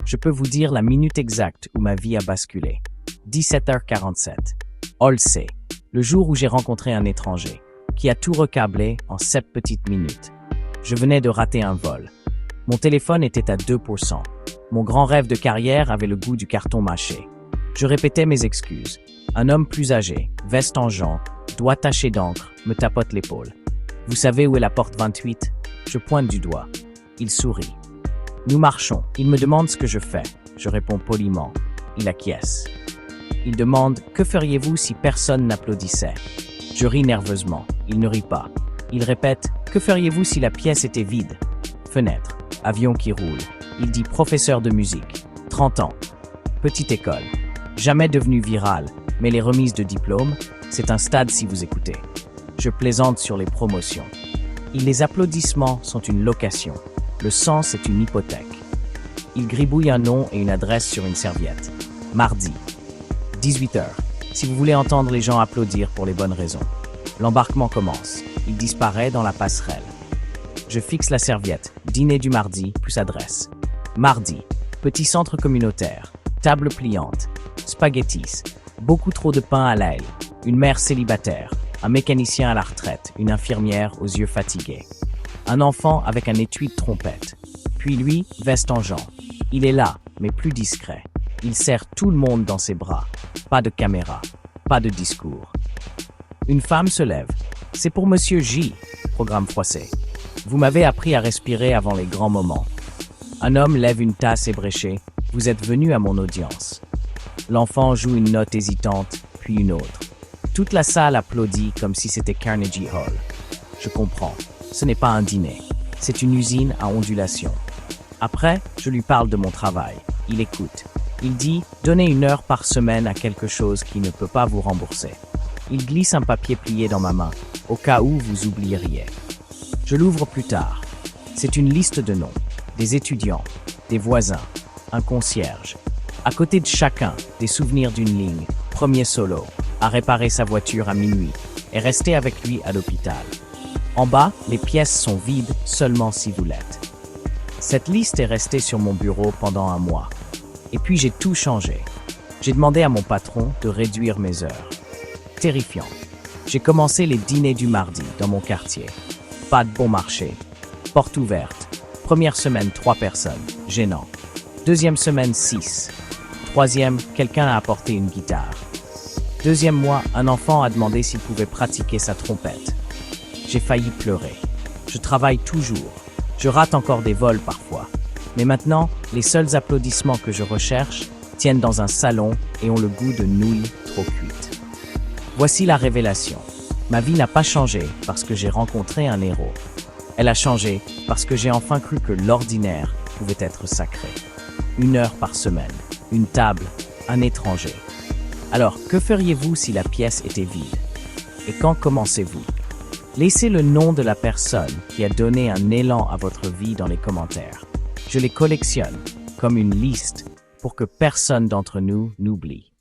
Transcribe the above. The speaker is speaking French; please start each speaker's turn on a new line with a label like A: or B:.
A: Je peux vous dire la minute exacte où ma vie a basculé. 17h47. Olsey, le jour où j'ai rencontré un étranger, qui a tout recablé en 7 petites minutes. Je venais de rater un vol. Mon téléphone était à 2%. Mon grand rêve de carrière avait le goût du carton mâché. Je répétais mes excuses. Un homme plus âgé, veste en jean, doigt taché d'encre, me tapote l'épaule. Vous savez où est la porte 28? Je pointe du doigt. Il sourit. Nous marchons. Il me demande ce que je fais. Je réponds poliment. Il acquiesce. Il demande « Que feriez-vous si personne n'applaudissait ?» Je ris nerveusement. Il ne rit pas. Il répète « Que feriez-vous si la pièce était vide ?» Fenêtre. Avion qui roule. Il dit « Professeur de musique. 30 ans. Petite école. Jamais devenu viral, mais les remises de diplôme, c'est un stade si vous écoutez. Je plaisante sur les promotions. Les applaudissements sont une location. Le sens est une hypothèque. Il gribouille un nom et une adresse sur une serviette. Mardi. 18h. Si vous voulez entendre les gens applaudir pour les bonnes raisons. L'embarquement commence. Il disparaît dans la passerelle. Je fixe la serviette. Dîner du mardi, plus adresse. Mardi. Petit centre communautaire. Table pliante. Spaghettis. Beaucoup trop de pain à l'ail. Une mère célibataire. Un mécanicien à la retraite. Une infirmière aux yeux fatigués. Un enfant avec un étui de trompette. Puis lui, veste en jean. Il est là, mais plus discret. Il serre tout le monde dans ses bras. Pas de caméra. Pas de discours. Une femme se lève. C'est pour Monsieur J. Programme froissé. Vous m'avez appris à respirer avant les grands moments. Un homme lève une tasse ébréchée. Vous êtes venu à mon audience. L'enfant joue une note hésitante, puis une autre. Toute la salle applaudit comme si c'était Carnegie Hall. Je comprends. Ce n'est pas un dîner. C'est une usine à ondulation. Après, je lui parle de mon travail. Il écoute. Il dit « Donnez 1 heure par semaine à quelque chose qui ne peut pas vous rembourser. » Il glisse un papier plié dans ma main, au cas où vous oublieriez. Je l'ouvre plus tard. C'est une liste de noms. Des étudiants, des voisins, un concierge. À côté de chacun, des souvenirs d'une ligne. Premier solo, à réparer sa voiture à minuit et rester avec lui à l'hôpital. En bas, les pièces sont vides seulement si vous l'êtes. Cette liste est restée sur mon bureau pendant 1 mois. Et puis j'ai tout changé. J'ai demandé à mon patron de réduire mes heures. Terrifiant. J'ai commencé les dîners du mardi dans mon quartier. Pas de bon marché. Porte ouverte. Première semaine, 3 personnes. Gênant. Deuxième semaine, 6. Troisième, quelqu'un a apporté une guitare. Deuxième mois, un enfant a demandé s'il pouvait pratiquer sa trompette. J'ai failli pleurer. Je travaille toujours. Je rate encore des vols parfois. Mais maintenant, les seuls applaudissements que je recherche tiennent dans un salon et ont le goût de nouilles trop cuites. Voici la révélation. Ma vie n'a pas changé parce que j'ai rencontré un héros. Elle a changé parce que j'ai enfin cru que l'ordinaire pouvait être sacré. 1 heure par semaine, une table, un étranger. Alors, que feriez-vous si la pièce était vide? Et quand commencez-vous? Laissez le nom de la personne qui a donné un élan à votre vie dans les commentaires. Je les collectionne comme une liste pour que personne d'entre nous n'oublie.